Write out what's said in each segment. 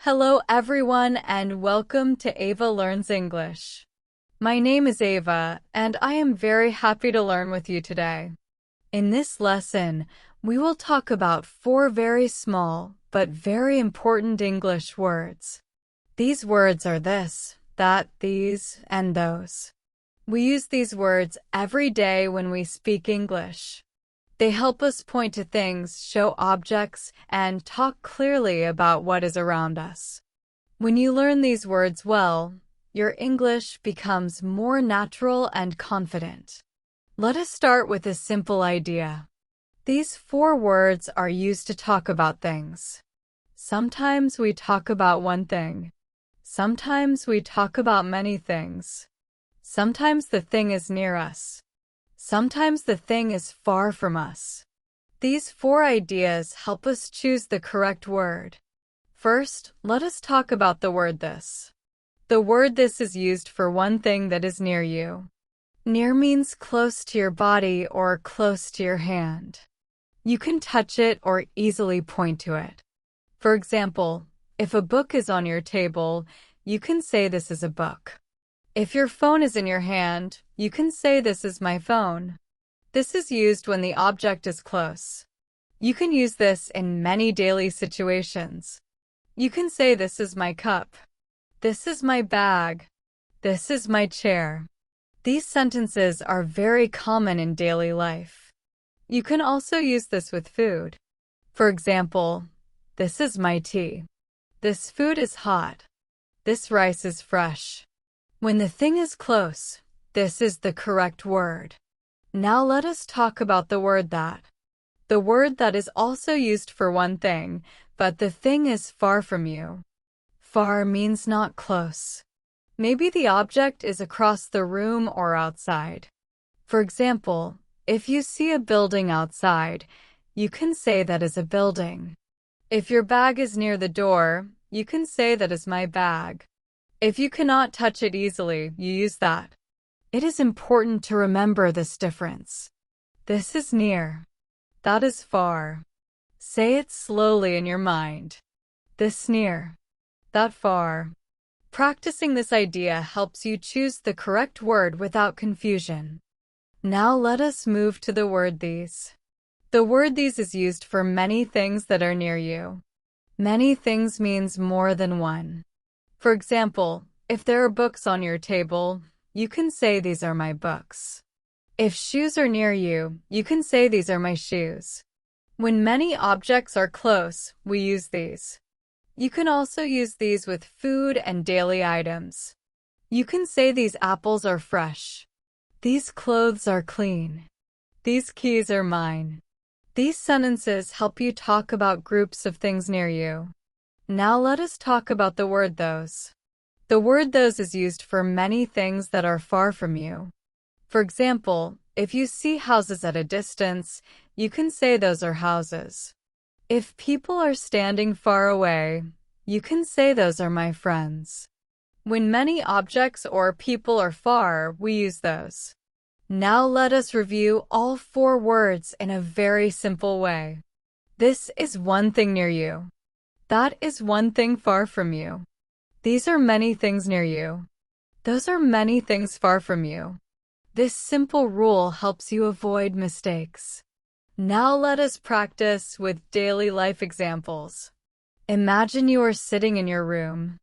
Hello everyone and welcome to Ava Learns English. My name is Ava and I am very happy to learn with you today. In this lesson, we will talk about 4 very small but very important English words. These words are this, that, these, and those. We use these words every day when we speak English. They help us point to things, show objects, and talk clearly about what is around us. When you learn these words well, your English becomes more natural and confident. Let us start with a simple idea. These 4 words are used to talk about things. Sometimes we talk about one thing. Sometimes we talk about many things. Sometimes the thing is near us. Sometimes the thing is far from us. These 4 ideas help us choose the correct word. First, let us talk about the word this. The word this is used for one thing that is near you. Near means close to your body or close to your hand. You can touch it or easily point to it. For example, if a book is on your table, you can say this is a book. If your phone is in your hand, you can say this is my phone. This is used when the object is close. You can use this in many daily situations. You can say this is my cup. This is my bag. This is my chair. These sentences are very common in daily life. You can also use this with food. For example, this is my tea. This food is hot. This rice is fresh. When the thing is close, this is the correct word. Now let us talk about the word that. The word that is also used for one thing, but the thing is far from you. Far means not close. Maybe the object is across the room or outside. For example, if you see a building outside, you can say that is a building. If your bag is near the door, you can say that is my bag. If you cannot touch it easily, you use that. It is important to remember this difference. This is near. That is far. Say it slowly in your mind. This near. That far. Practicing this idea helps you choose the correct word without confusion. Now let us move to the word these. The word these is used for many things that are near you. Many things means more than one. For example, if there are books on your table, you can say these are my books. If shoes are near you, you can say these are my shoes. When many objects are close, we use these. You can also use these with food and daily items. You can say these apples are fresh. These clothes are clean. These keys are mine. These sentences help you talk about groups of things near you. Now let us talk about the word those. The word those is used for many things that are far from you. For example, if you see houses at a distance, you can say those are houses. If people are standing far away, you can say those are my friends. When many objects or people are far, we use those. Now let us review all 4 words in a very simple way. This is one thing near you. That is one thing far from you. These are many things near you. Those are many things far from you. This simple rule helps you avoid mistakes. Now let us practice with daily life examples. Imagine you are sitting in your room.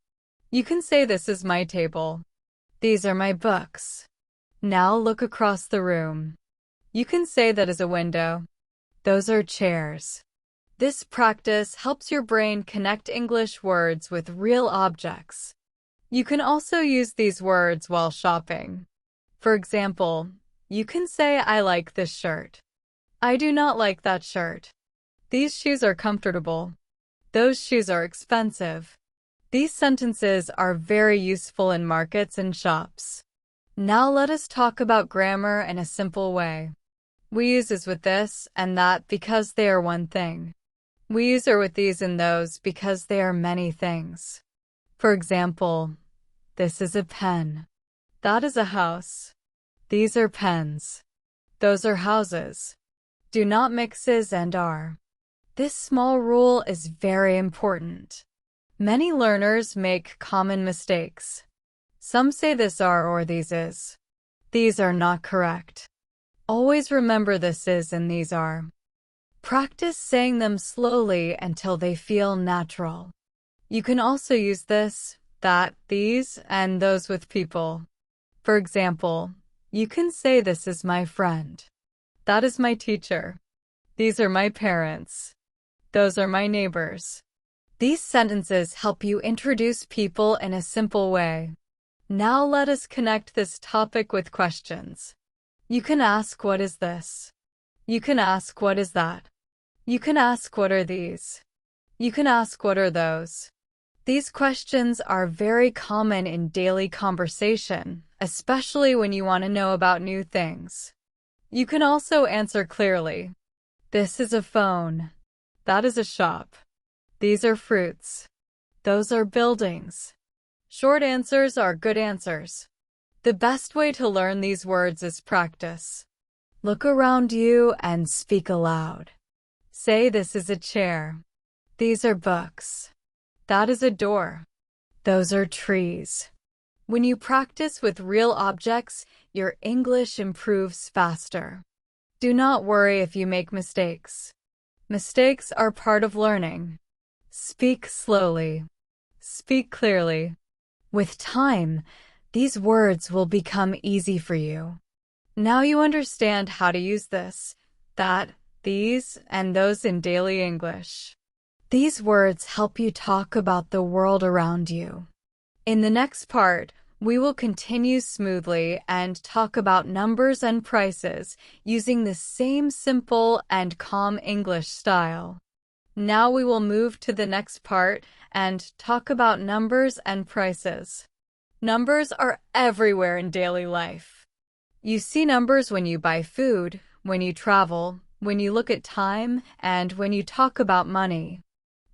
You can say this is my table. These are my books. Now look across the room. You can say that is a window. Those are chairs. This practice helps your brain connect English words with real objects. You can also use these words while shopping. For example, you can say I like this shirt. I do not like that shirt. These shoes are comfortable. Those shoes are expensive. These sentences are very useful in markets and shops. Now let us talk about grammar in a simple way. We use is with this and that because they are one thing. We use are with these and those because they are many things. For example, this is a pen. That is a house. These are pens. Those are houses. Do not mix is and are. This small rule is very important. Many learners make common mistakes. Some say this are or these is. These are not correct. Always remember this is and these are. Practice saying them slowly until they feel natural. You can also use this, that, these, and those with people. For example, you can say this is my friend. That is my teacher. These are my parents. Those are my neighbors. These sentences help you introduce people in a simple way. Now let us connect this topic with questions. You can ask, what is this? You can ask, what is that? You can ask, what are these? You can ask, what are those? These questions are very common in daily conversation, especially when you want to know about new things. You can also answer clearly. This is a phone. That is a shop. These are fruits. Those are buildings. Short answers are good answers. The best way to learn these words is practice. Look around you and speak aloud. Say, this is a chair. These are books. That is a door. Those are trees. When you practice with real objects, your English improves faster. Do not worry if you make mistakes. Mistakes are part of learning. Speak slowly. Speak clearly. With time, these words will become easy for you. Now you understand how to use this, that, these, and those in daily English. These words help you talk about the world around you. In the next part, we will continue smoothly and talk about numbers and prices using the same simple and calm English style. Now we will move to the next part and talk about numbers and prices. Numbers are everywhere in daily life. You see numbers when you buy food, when you travel, when you look at time, and when you talk about money.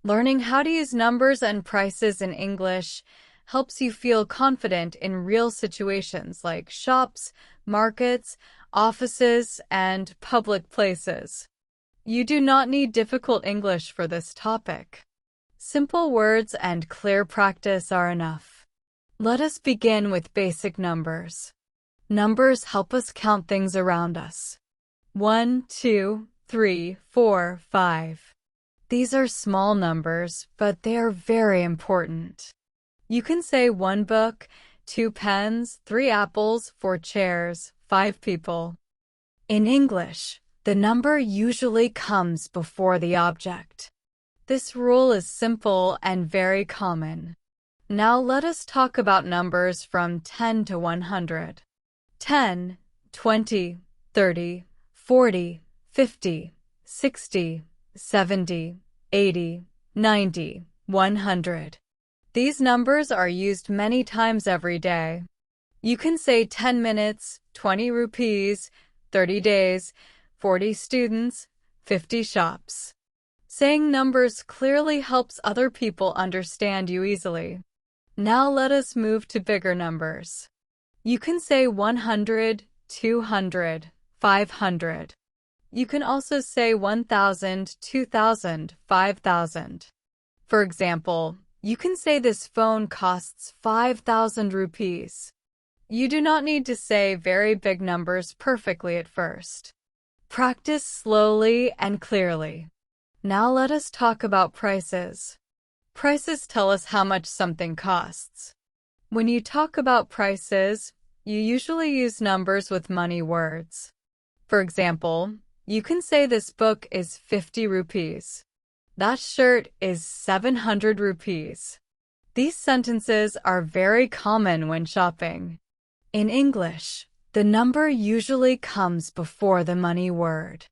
Learning how to use numbers and prices in English helps you feel confident in real situations like shops, markets, offices, and public places. You do not need difficult English for this topic. Simple words and clear practice are enough. Let us begin with basic numbers. Numbers help us count things around us. 1, 2, 3, 4, 5. These are small numbers, but they are very important. You can say 1 book, 2 pens, 3 apples, 4 chairs, 5 people. In English, the number usually comes before the object. This rule is simple and very common. Now let us talk about numbers from 10 to 100. 10, 20, 30, 40, 50, 60, 70, 80, 90, 100. These numbers are used many times every day. You can say 10 minutes, 20 rupees, 30 days, 40 students, 50 shops. Saying numbers clearly helps other people understand you easily. Now let us move to bigger numbers. You can say 100, 200, 500. You can also say 1,000, 2,000, 5,000. For example, you can say this phone costs 5,000 rupees. You do not need to say very big numbers perfectly at first. Practice slowly and clearly. Now let us talk about prices. Prices tell us how much something costs. When you talk about prices, you usually use numbers with money words. For example, you can say this book is 50 rupees. That shirt is 700 rupees. These sentences are very common when shopping. In English, the number usually comes before the money word.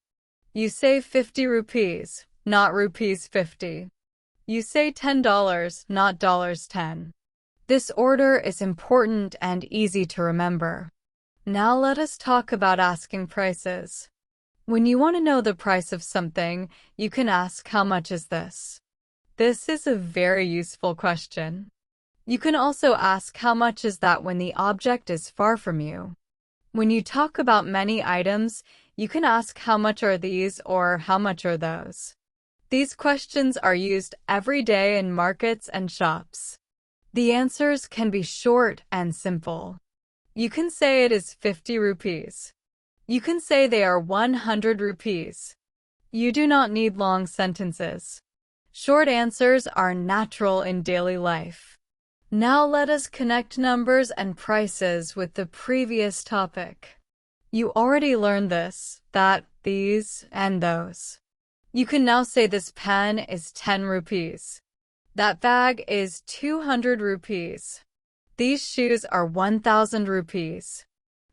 You say 50 rupees, not rupees 50. You say $10, not dollars 10. This order is important and easy to remember. Now let us talk about asking prices. When you want to know the price of something, you can ask, how much is this? This is a very useful question. You can also ask, how much is that when the object is far from you? When you talk about many items, you can ask, how much are these or how much are those? These questions are used every day in markets and shops. The answers can be short and simple. You can say it is 50 rupees. You can say they are 100 rupees. You do not need long sentences. Short answers are natural in daily life. Now let us connect numbers and prices with the previous topic. You already learned this, that, these, and those. You can now say this pen is 10 rupees. That bag is 200 rupees. These shoes are 1,000 rupees.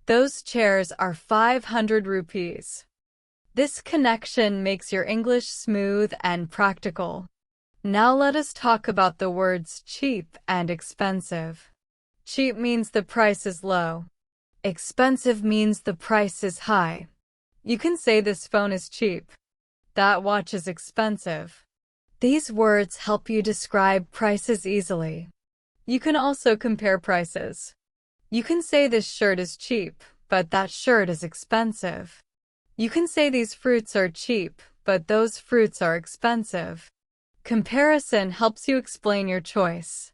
Those chairs are 500 rupees. This connection makes your English smooth and practical. Now let us talk about the words cheap and expensive. Cheap means the price is low. Expensive means the price is high. You can say this phone is cheap. That watch is expensive. These words help you describe prices easily. You can also compare prices. You can say this shirt is cheap, but that shirt is expensive. You can say these fruits are cheap, but those fruits are expensive. Comparison helps you explain your choice.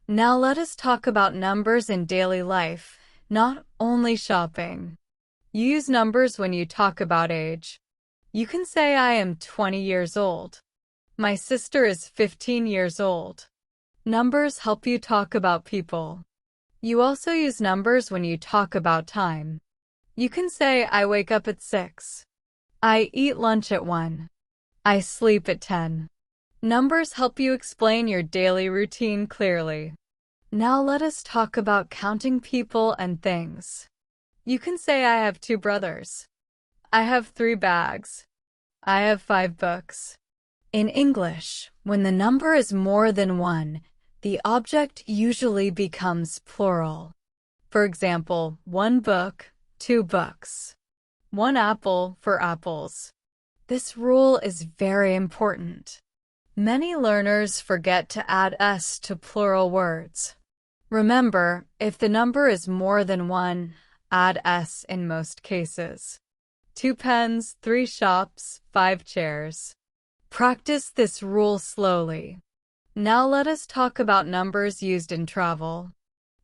Now let us talk about numbers in daily life, not only shopping. You use numbers when you talk about age. You can say I am 20 years old. My sister is 15 years old. Numbers help you talk about people. You also use numbers when you talk about time. You can say I wake up at 6. I eat lunch at 1. I sleep at 10. Numbers help you explain your daily routine clearly. Now let us talk about counting people and things. You can say I have 2 brothers. I have 3 bags. I have 5 books. In English, when the number is more than 1, the object usually becomes plural. For example, 1 book, 2 books. 1 apple for apples. This rule is very important. Many learners forget to add s to plural words. Remember, if the number is more than 1, add s in most cases. 2 pens, 3 shops, 5 chairs. Practice this rule slowly. Now let us talk about numbers used in travel.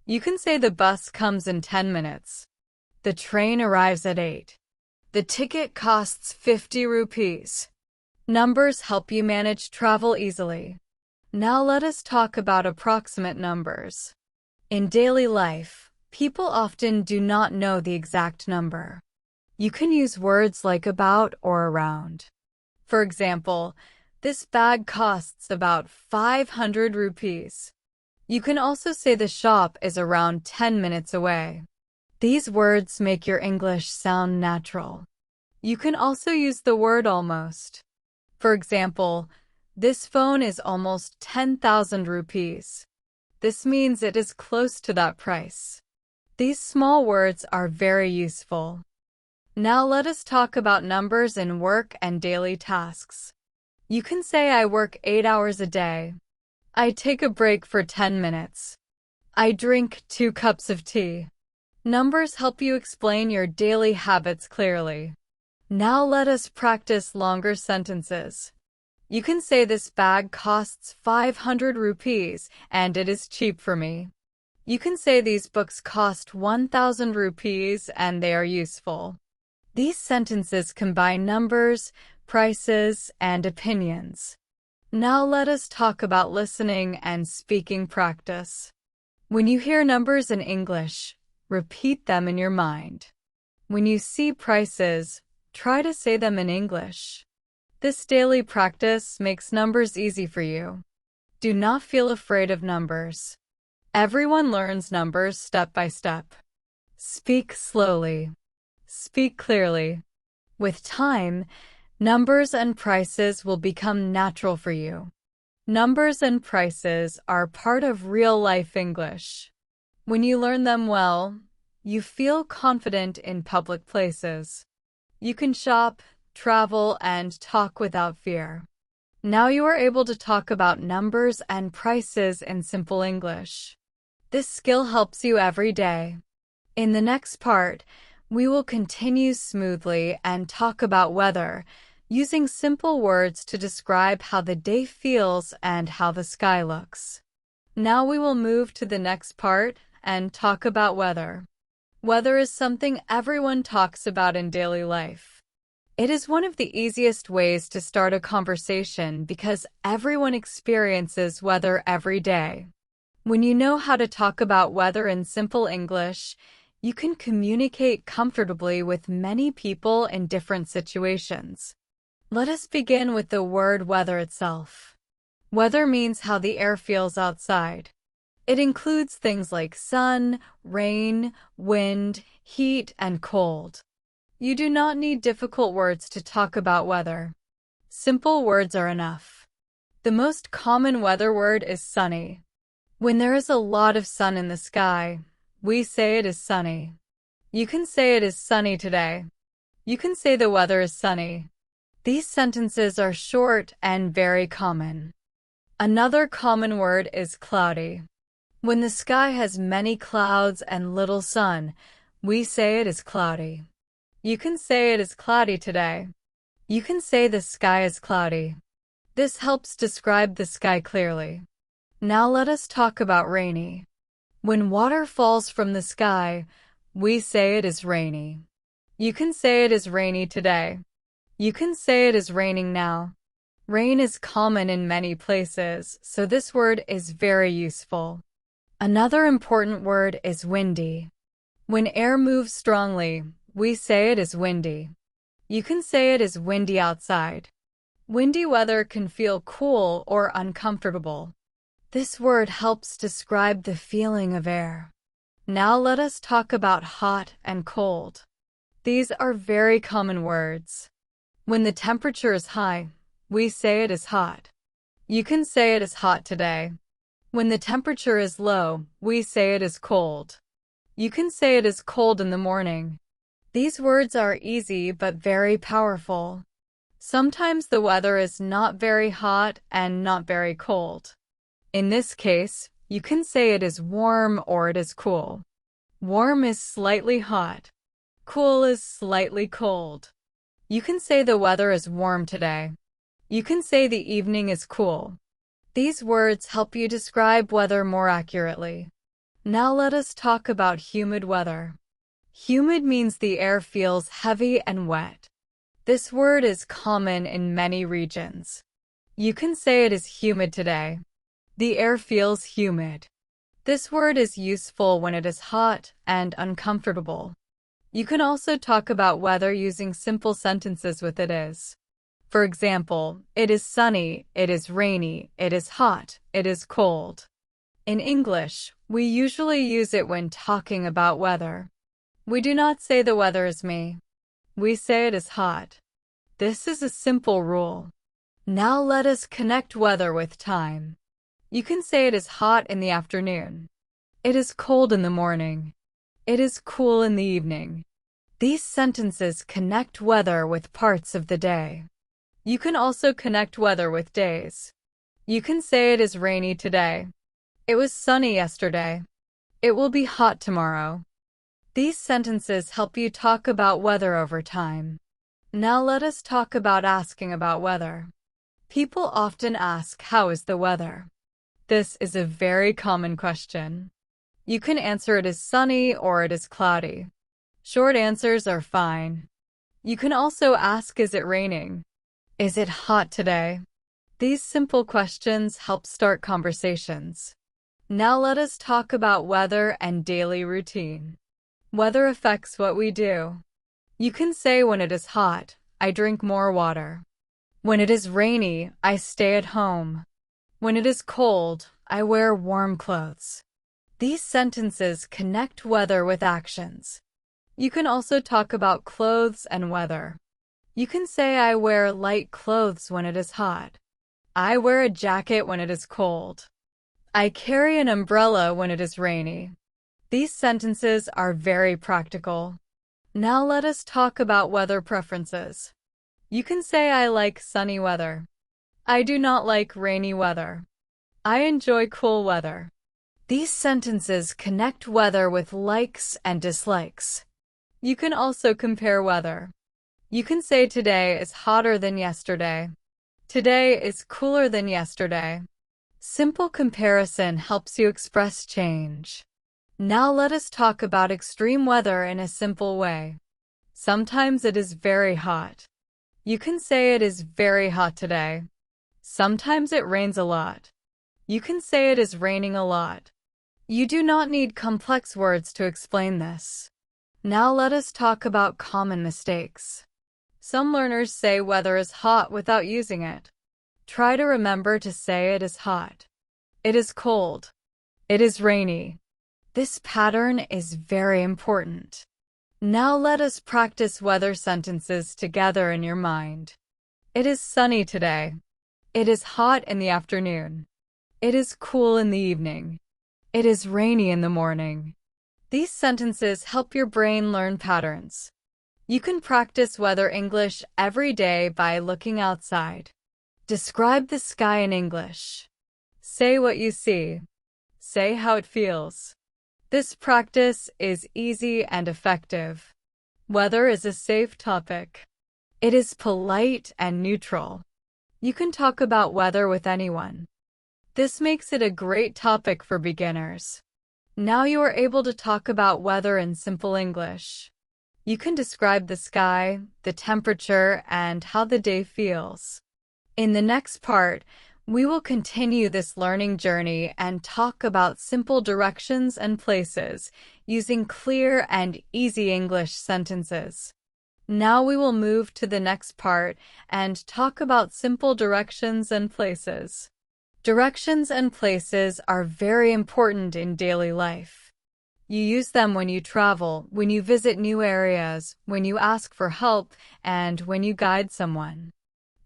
You can say the bus comes in 10 minutes. The train arrives at 8. The ticket costs 50 rupees. Numbers help you manage travel easily. Now let us talk about approximate numbers. In daily life, people often do not know the exact number. You can use words like about or around. For example, this bag costs about 500 rupees. You can also say the shop is around 10 minutes away. These words make your English sound natural. You can also use the word almost. For example, this phone is almost 10,000 rupees. This means it is close to that price. These small words are very useful. Now let us talk about numbers in work and daily tasks. You can say I work 8 hours a day. I take a break for 10 minutes. I drink 2 cups of tea. Numbers help you explain your daily habits clearly. Now let us practice longer sentences. You can say this bag costs 500 rupees and it is cheap for me. You can say these books cost 1,000 rupees and they are useful. These sentences combine numbers, prices, and opinions. Now let us talk about listening and speaking practice. When you hear numbers in English, repeat them in your mind. When you see prices, try to say them in English. This daily practice makes numbers easy for you. Do not feel afraid of numbers. Everyone learns numbers step by step. Speak slowly. Speak clearly. With time, numbers and prices will become natural for you. Numbers and prices are part of real-life English. When you learn them well, you feel confident in public places. You can shop, travel, and talk without fear. Now you are able to talk about numbers and prices in simple English. This skill helps you every day. In the next part, we will continue smoothly and talk about weather, using simple words to describe how the day feels and how the sky looks. Now we will move to the next part and talk about weather. Weather is something everyone talks about in daily life. It is one of the easiest ways to start a conversation because everyone experiences weather every day. When you know how to talk about weather in simple English, you can communicate comfortably with many people in different situations. Let us begin with the word weather itself. Weather means how the air feels outside. It includes things like sun, rain, wind, heat, and cold. You do not need difficult words to talk about weather. Simple words are enough. The most common weather word is sunny. When there is a lot of sun in the sky, we say it is sunny. You can say it is sunny today. You can say the weather is sunny. These sentences are short and very common. Another common word is cloudy. When the sky has many clouds and little sun, we say it is cloudy. You can say it is cloudy today. You can say the sky is cloudy. This helps describe the sky clearly. Now let us talk about rainy. When water falls from the sky, we say it is rainy. You can say it is rainy today. You can say it is raining now. Rain is common in many places, so this word is very useful. Another important word is windy. When air moves strongly, we say it is windy. You can say it is windy outside. Windy weather can feel cool or uncomfortable. This word helps describe the feeling of air. Now let us talk about hot and cold. These are very common words. When the temperature is high, we say it is hot. You can say it is hot today. When the temperature is low, we say it is cold. You can say it is cold in the morning. These words are easy but very powerful. Sometimes the weather is not very hot and not very cold. In this case, you can say it is warm or it is cool. Warm is slightly hot. Cool is slightly cold. You can say the weather is warm today. You can say the evening is cool. These words help you describe weather more accurately. Now let us talk about humid weather. Humid means the air feels heavy and wet. This word is common in many regions. You can say it is humid today. The air feels humid. This word is useful when it is hot and uncomfortable. You can also talk about weather using simple sentences with it is. For example, it is sunny, it is rainy, it is hot, it is cold. In English, we usually use it when talking about weather. We do not say the weather is me. We say it is hot. This is a simple rule. Now let us connect weather with time. You can say it is hot in the afternoon. It is cold in the morning. It is cool in the evening. These sentences connect weather with parts of the day. You can also connect weather with days. You can say it is rainy today. It was sunny yesterday. It will be hot tomorrow. These sentences help you talk about weather over time. Now let us talk about asking about weather. People often ask, how is the weather? This is a very common question. You can answer it is sunny or it is cloudy. Short answers are fine. You can also ask, is it raining? Is it hot today? These simple questions help start conversations. Now let us talk about weather and daily routine. Weather affects what we do. You can say when it is hot, I drink more water. When it is rainy, I stay at home. When it is cold, I wear warm clothes. These sentences connect weather with actions. You can also talk about clothes and weather. You can say I wear light clothes when it is hot. I wear a jacket when it is cold. I carry an umbrella when it is rainy. These sentences are very practical. Now let us talk about weather preferences. You can say I like sunny weather. I do not like rainy weather. I enjoy cool weather. These sentences connect weather with likes and dislikes. You can also compare weather. You can say today is hotter than yesterday. Today is cooler than yesterday. Simple comparison helps you express change. Now let us talk about extreme weather in a simple way. Sometimes it is very hot. You can say it is very hot today. Sometimes it rains a lot. You can say it is raining a lot. You do not need complex words to explain this. Now let us talk about common mistakes. Some learners say weather is hot without using it. Try to remember to say it is hot. It is cold. It is rainy. This pattern is very important. Now let us practice weather sentences together in your mind. It is sunny today. It is hot in the afternoon. It is cool in the evening. It is rainy in the morning. These sentences help your brain learn patterns. You can practice weather English every day by looking outside. Describe the sky in English. Say what you see. Say how it feels. This practice is easy and effective. Weather is a safe topic. It is polite and neutral. You can talk about weather with anyone. This makes it a great topic for beginners. Now you are able to talk about weather in simple English. You can describe the sky, the temperature, and how the day feels. In the next part, we will continue this learning journey and talk about simple directions and places using clear and easy English sentences. Now we will move to the next part and talk about simple directions and places. Directions and places are very important in daily life. You use them when you travel, when you visit new areas, when you ask for help, and when you guide someone.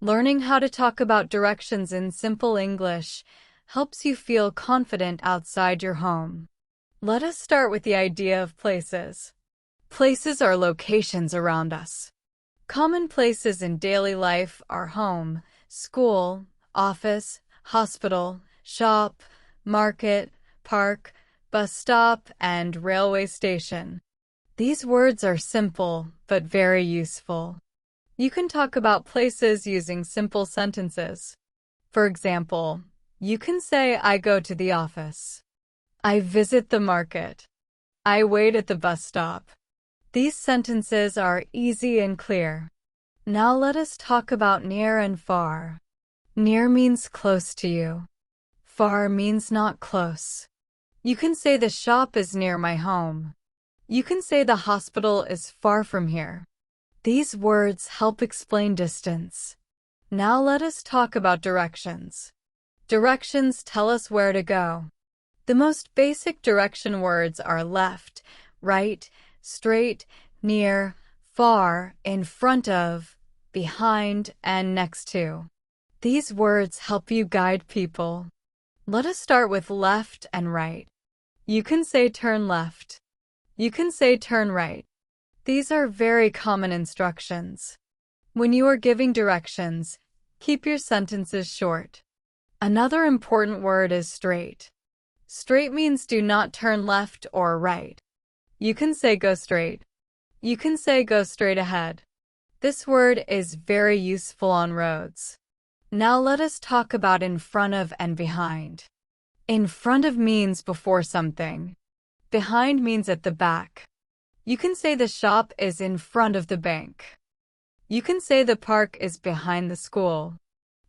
Learning how to talk about directions in simple English helps you feel confident outside your home. Let us start with the idea of places. Places are locations around us. Common places in daily life are home, school, office, hospital, shop, market, park, bus stop, and railway station. These words are simple but very useful. You can talk about places using simple sentences. For example, you can say, I go to the office. I visit the market. I wait at the bus stop. These sentences are easy and clear. Now let us talk about near and far. Near means close to you. Far means not close. You can say the shop is near my home. You can say the hospital is far from here. These words help explain distance. Now let us talk about directions. Directions tell us where to go. The most basic direction words are left, right, straight, near, far, in front of, behind, and next to. These words help you guide people. Let us start with left and right. You can say turn left. You can say turn right. These are very common instructions. When you are giving directions, keep your sentences short. Another important word is straight. Straight means do not turn left or right. You can say go straight. You can say go straight ahead. This word is very useful on roads. Now let us talk about in front of and behind. In front of means before something. Behind means at the back. You can say the shop is in front of the bank. You can say the park is behind the school.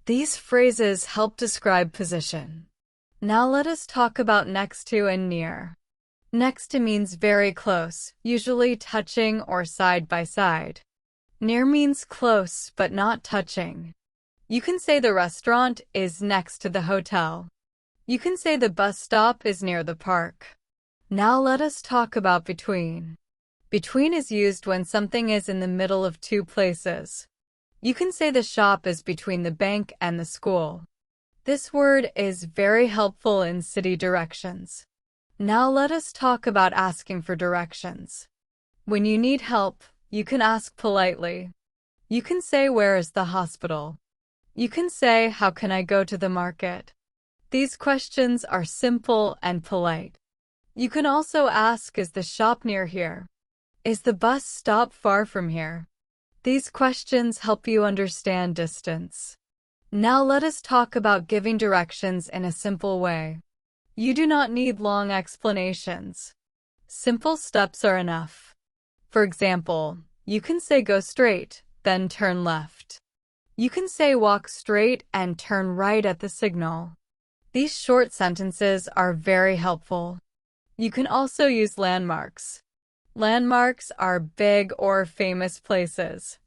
These phrases help describe position. Now let us talk about next to and near. Next to means very close, usually touching or side by side. Near means close but not touching. You can say the restaurant is next to the hotel. You can say the bus stop is near the park. Now let us talk about between. Between is used when something is in the middle of two places. You can say the shop is between the bank and the school. This word is very helpful in city directions. Now let us talk about asking for directions. When you need help, you can ask politely. You can say, where is the hospital? You can say, how can I go to the market? These questions are simple and polite. You can also ask, is the shop near here? Is the bus stop far from here? These questions help you understand distance. Now let us talk about giving directions in a simple way. You do not need long explanations. Simple steps are enough. For example, you can say go straight, then turn left. You can say walk straight and turn right at the signal. These short sentences are very helpful. You can also use landmarks. Landmarks are big or famous places.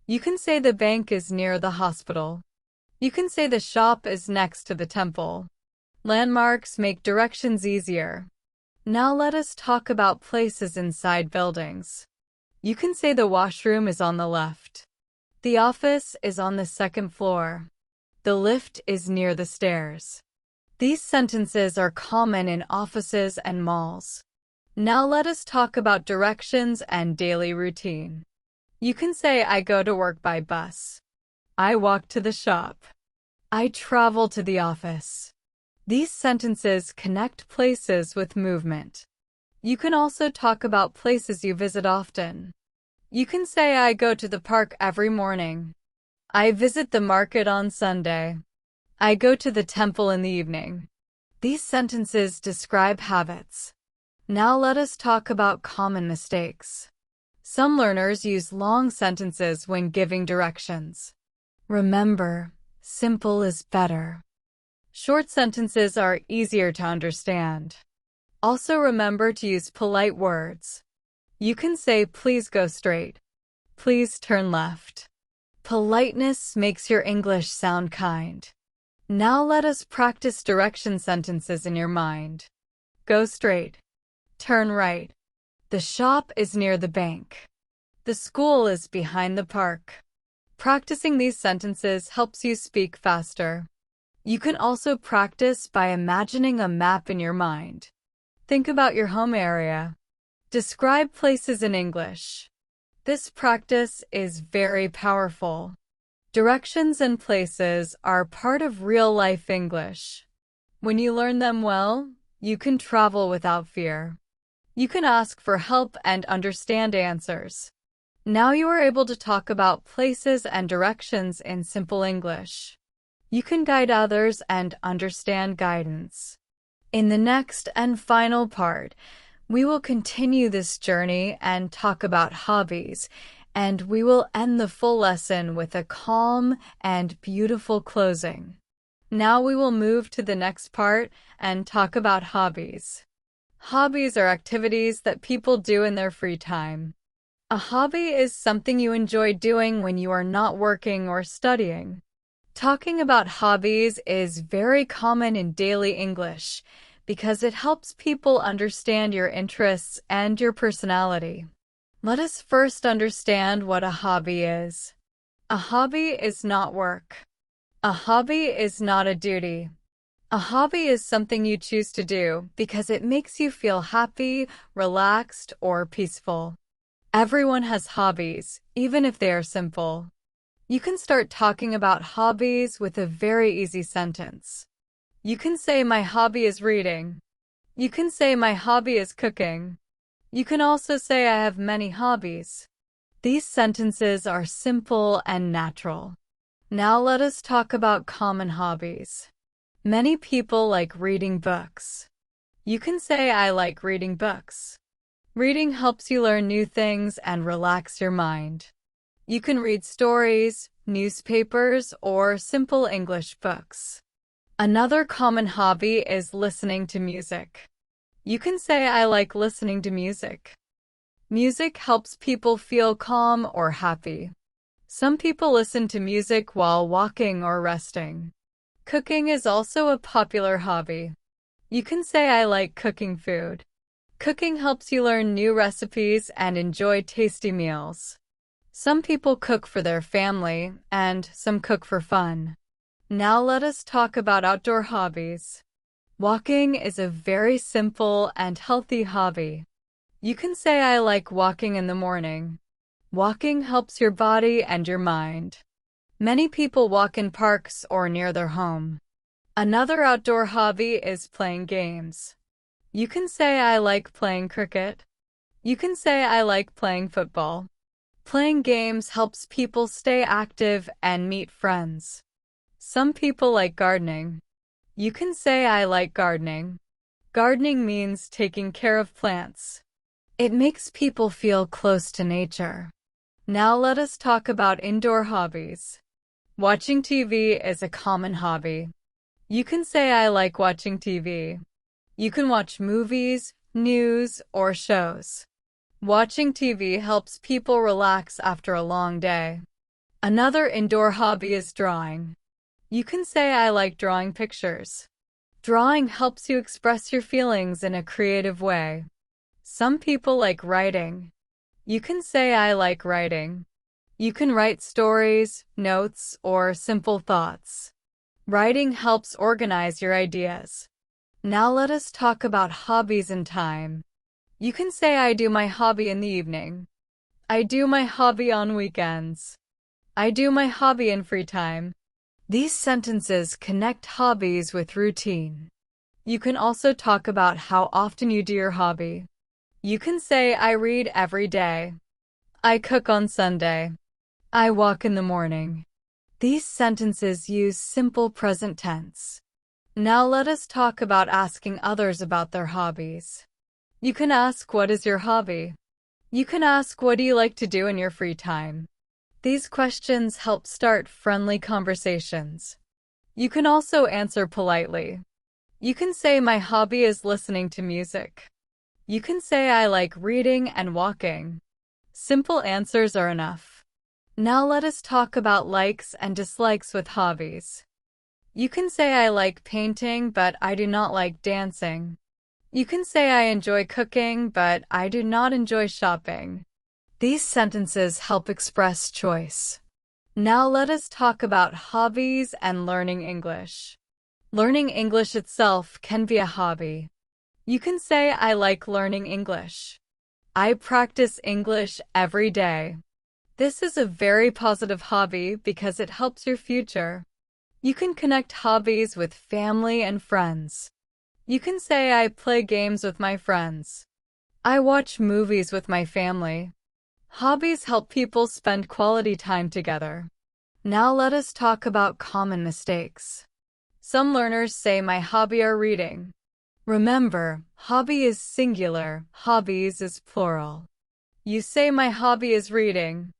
You can say the bank is near the hospital. You can say the shop is next to the temple. Landmarks make directions easier. Now let us talk about places inside buildings. You can say the washroom is on the left. The office is on the second floor. The lift is near the stairs. These sentences are common in offices and malls. Now let us talk about directions and daily routine. You can say I go to work by bus. I walk to the shop. I travel to the office. These sentences connect places with movement. You can also talk about places you visit often. You can say I go to the park every morning. I visit the market on Sunday. I go to the temple in the evening. These sentences describe habits. Now let us talk about common mistakes. Some learners use long sentences when giving directions. Remember, simple is better. Short sentences are easier to understand. Also remember to use polite words. You can say please go straight. Please turn left. Politeness makes your English sound kind. Now let us practice direction sentences in your mind. Go straight. Turn right. The shop is near the bank. The school is behind the park. Practicing these sentences helps you speak faster. You can also practice by imagining a map in your mind. Think about your home area. Describe places in English. This practice is very powerful. Directions and places are part of real-life English. When you learn them well, you can travel without fear. You can ask for help and understand answers. Now you are able to talk about places and directions in simple English. You can guide others and understand guidance. In the next and final part, we will continue this journey and talk about hobbies, and we will end the full lesson with a calm and beautiful closing. Now we will move to the next part and talk about hobbies. Hobbies are activities that people do in their free time. A hobby is something you enjoy doing when you are not working or studying. Talking about hobbies is very common in daily English because it helps people understand your interests and your personality. Let us first understand what a hobby is. A hobby is not work. A hobby is not a duty. A hobby is something you choose to do because it makes you feel happy, relaxed, or peaceful. Everyone has hobbies, even if they are simple. You can start talking about hobbies with a very easy sentence. You can say, my hobby is reading. You can say, my hobby is cooking. You can also say, I have many hobbies. These sentences are simple and natural. Now let us talk about common hobbies. Many people like reading books. You can say, I like reading books. Reading helps you learn new things and relax your mind. You can read stories, newspapers, or simple English books. Another common hobby is listening to music. You can say, I like listening to music. Music helps people feel calm or happy. Some people listen to music while walking or resting. Cooking is also a popular hobby. You can say, I like cooking food. Cooking helps you learn new recipes and enjoy tasty meals. Some people cook for their family, and some cook for fun. Now let us talk about outdoor hobbies. Walking is a very simple and healthy hobby. You can say, I like walking in the morning. Walking helps your body and your mind. Many people walk in parks or near their home. Another outdoor hobby is playing games. You can say, I like playing cricket. You can say, I like playing football. Playing games helps people stay active and meet friends. Some people like gardening. You can say I like gardening. Gardening means taking care of plants. It makes people feel close to nature. Now let us talk about indoor hobbies. Watching TV is a common hobby. You can say I like watching TV. You can watch movies, news, or shows. Watching TV helps people relax after a long day. Another indoor hobby is drawing. You can say I like drawing pictures. Drawing helps you express your feelings in a creative way. Some people like writing. You can say I like writing. You can write stories, notes, or simple thoughts. Writing helps organize your ideas. Now let us talk about hobbies and time. You can say I do my hobby in the evening. I do my hobby on weekends. I do my hobby in free time. These sentences connect hobbies with routine. You can also talk about how often you do your hobby. You can say I read every day. I cook on Sunday. I walk in the morning. These sentences use simple present tense. Now let us talk about asking others about their hobbies. You can ask, what is your hobby? You can ask, what do you like to do in your free time? These questions help start friendly conversations. You can also answer politely. You can say, my hobby is listening to music. You can say, I like reading and walking. Simple answers are enough. Now let us talk about likes and dislikes with hobbies. You can say, I like painting, but I do not like dancing. You can say, I enjoy cooking, but I do not enjoy shopping. These sentences help express choice. Now let us talk about hobbies and learning English. Learning English itself can be a hobby. You can say, I like learning English. I practice English every day. This is a very positive hobby because it helps your future. You can connect hobbies with family and friends. You can say, I play games with my friends. I watch movies with my family. Hobbies help people spend quality time together. Now let us talk about common mistakes. Some learners say, my hobby are reading. Remember, hobby is singular, hobbies is plural. You say, my hobby is reading.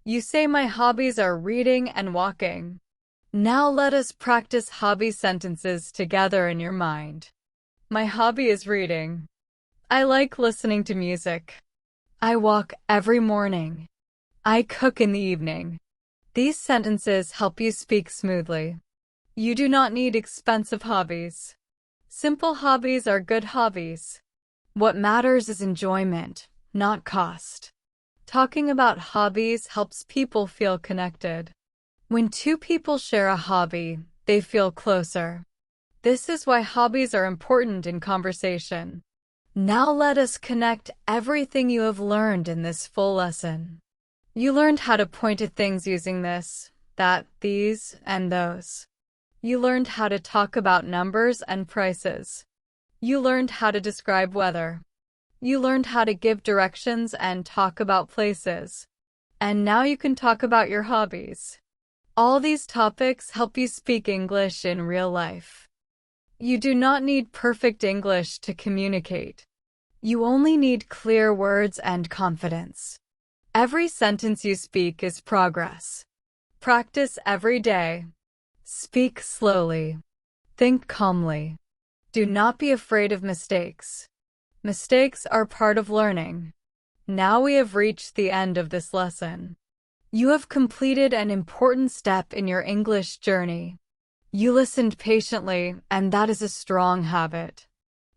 You say, my hobbies are reading and walking. Now let us practice hobby sentences together in your mind. My hobby is reading. I like listening to music. I walk every morning. I cook in the evening. These sentences help you speak smoothly. You do not need expensive hobbies. Simple hobbies are good hobbies. What matters is enjoyment, not cost. Talking about hobbies helps people feel connected. When two people share a hobby, they feel closer. This is why hobbies are important in conversation. Now let us connect everything you have learned in this full lesson. You learned how to point at things using this, that, these, and those. You learned how to talk about numbers and prices. You learned how to describe weather. You learned how to give directions and talk about places. And now you can talk about your hobbies. All these topics help you speak English in real life. You do not need perfect English to communicate. You only need clear words and confidence. Every sentence you speak is progress. Practice every day. Speak slowly. Think calmly. Do not be afraid of mistakes. Mistakes are part of learning. Now we have reached the end of this lesson. You have completed an important step in your English journey. You listened patiently, and that is a strong habit.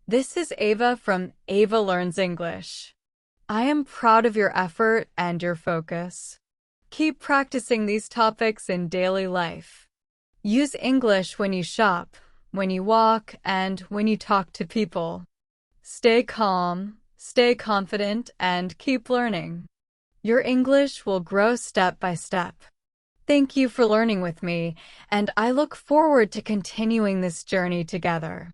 This is Ava from Ava Learns English. I am proud of your effort and your focus. Keep practicing these topics in daily life. Use English when you shop, when you walk, and when you talk to people. Stay calm, stay confident, and keep learning. Your English will grow step by step. Thank you for learning with me, and I look forward to continuing this journey together.